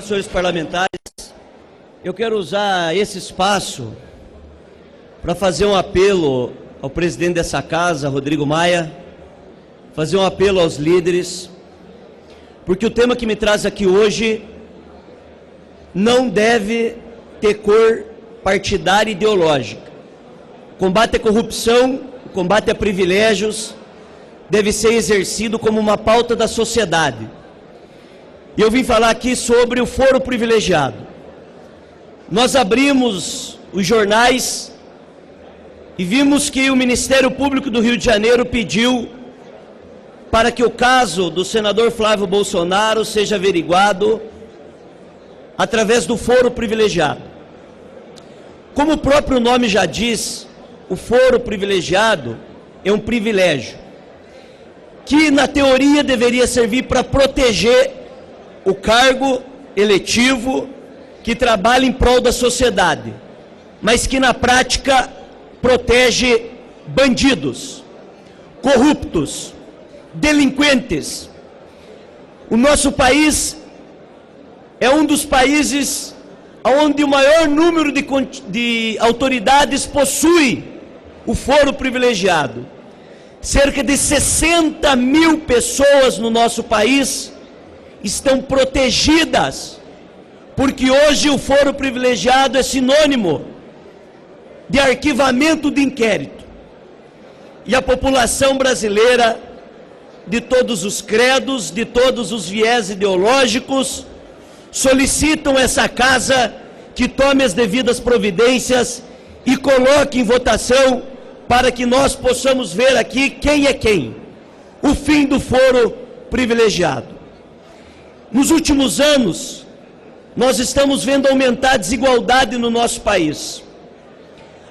Senhores parlamentares, eu quero usar esse espaço para fazer um apelo ao presidente dessa casa, Rodrigo Maia, fazer um apelo aos líderes, porque o tema que me traz aqui hoje não deve ter cor partidária e ideológica. O combate à corrupção, o combate a privilégios deve ser exercido como uma pauta da sociedade. E eu vim falar aqui sobre o foro privilegiado. Nós abrimos os jornais e vimos que o Ministério Público do Rio de Janeiro pediu para que o caso do senador Flávio Bolsonaro seja averiguado através do foro privilegiado. Como o próprio nome já diz, o foro privilegiado é um privilégio que, na teoria, deveria servir para proteger o cargo eletivo que trabalha em prol da sociedade, mas que na prática protege bandidos, corruptos, delinquentes. O nosso país é um dos países onde o maior número de autoridades possui o foro privilegiado. Cerca de 60 mil pessoas no nosso país estão protegidas, porque hoje o foro privilegiado é sinônimo de arquivamento de inquérito. E a população brasileira, de todos os credos, de todos os viés ideológicos, solicitam essa casa que tome as devidas providências e coloque em votação para que nós possamos ver aqui quem é quem. O fim do foro privilegiado. Nos últimos anos, nós estamos vendo aumentar a desigualdade no nosso país.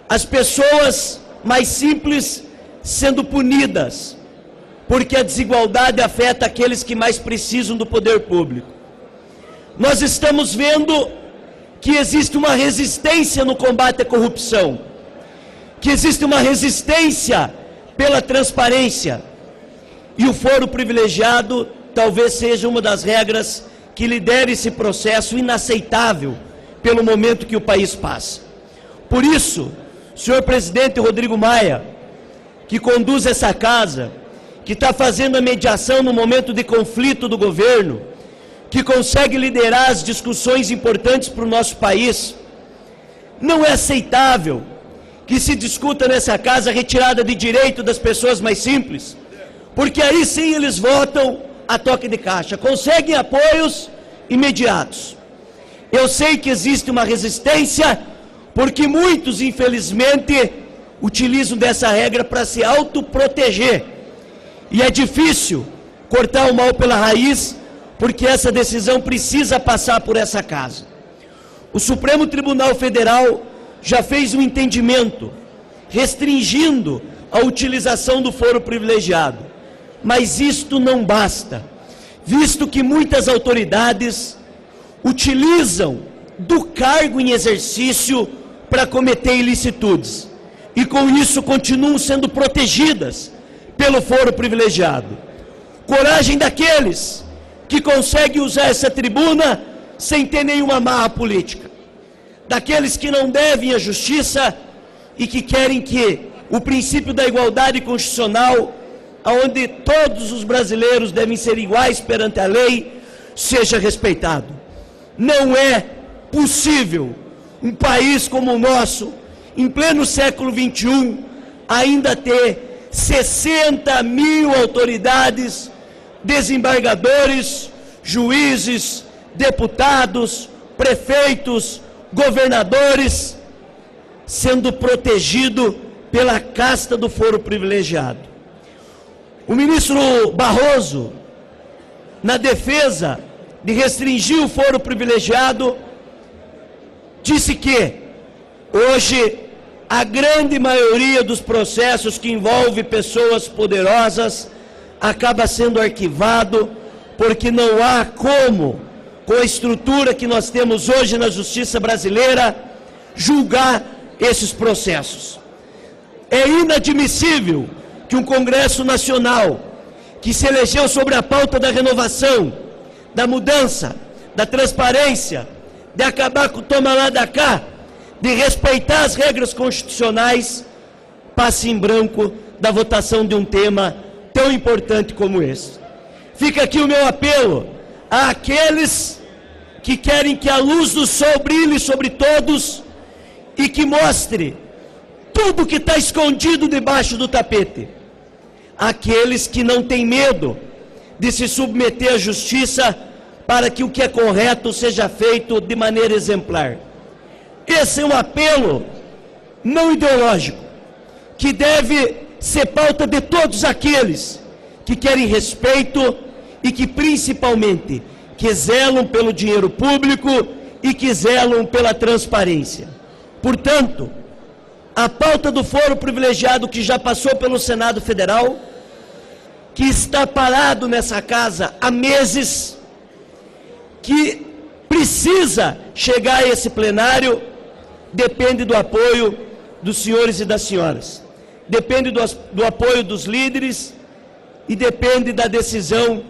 As pessoas mais simples sendo punidas, porque a desigualdade afeta aqueles que mais precisam do poder público. Nós estamos vendo que existe uma resistência no combate à corrupção, que existe uma resistência pela transparência, e o foro privilegiado talvez seja uma das regras que lidere esse processo inaceitável pelo momento que o país passa. Por isso, senhor presidente Rodrigo Maia, que conduz essa casa, que está fazendo a mediação no momento de conflito do governo, que consegue liderar as discussões importantes para o nosso país, não é aceitável que se discuta nessa casa a retirada de direito das pessoas mais simples, porque aí sim eles votam a toque de caixa, conseguem apoios imediatos. Eu sei que existe uma resistência, porque muitos, infelizmente, utilizam dessa regra para se autoproteger. E é difícil cortar o mal pela raiz, porque essa decisão precisa passar por essa casa. O Supremo Tribunal Federal já fez um entendimento, restringindo a utilização do foro privilegiado. Mas isto não basta, visto que muitas autoridades utilizam do cargo em exercício para cometer ilicitudes, e com isso continuam sendo protegidas pelo foro privilegiado. Coragem daqueles que conseguem usar essa tribuna sem ter nenhuma marra política, daqueles que não devem à justiça e que querem que o princípio da igualdade constitucional, onde todos os brasileiros devem ser iguais perante a lei, seja respeitado. Não é possível um país como o nosso, em pleno século XXI, ainda ter 60 mil autoridades, desembargadores, juízes, deputados, prefeitos, governadores, sendo protegido pela casta do foro privilegiado. O ministro Barroso, na defesa de restringir o foro privilegiado, disse que hoje a grande maioria dos processos que envolve pessoas poderosas acaba sendo arquivado, porque não há como, com a estrutura que nós temos hoje na justiça brasileira, julgar esses processos. É inadmissível que um Congresso Nacional, que se elegeu sobre a pauta da renovação, da mudança, da transparência, de acabar com o toma lá da cá, de respeitar as regras constitucionais, passe em branco da votação de um tema tão importante como esse. Fica aqui o meu apelo àqueles que querem que a luz do sol brilhe sobre todos e que mostre tudo que está escondido debaixo do tapete. Aqueles que não têm medo de se submeter à justiça para que o que é correto seja feito de maneira exemplar. Esse é um apelo não ideológico, que deve ser pauta de todos aqueles que querem respeito e que principalmente que zelam pelo dinheiro público e que zelam pela transparência. Portanto, a pauta do foro privilegiado que já passou pelo Senado Federal, que está parado nessa casa há meses, que precisa chegar a esse plenário, depende do apoio dos senhores e das senhoras, depende do apoio dos líderes e depende da decisão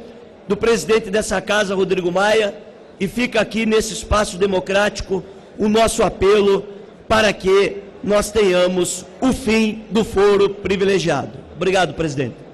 do presidente dessa casa, Rodrigo Maia, e fica aqui nesse espaço democrático o nosso apelo para que nós tenhamos o fim do foro privilegiado. Obrigado, presidente.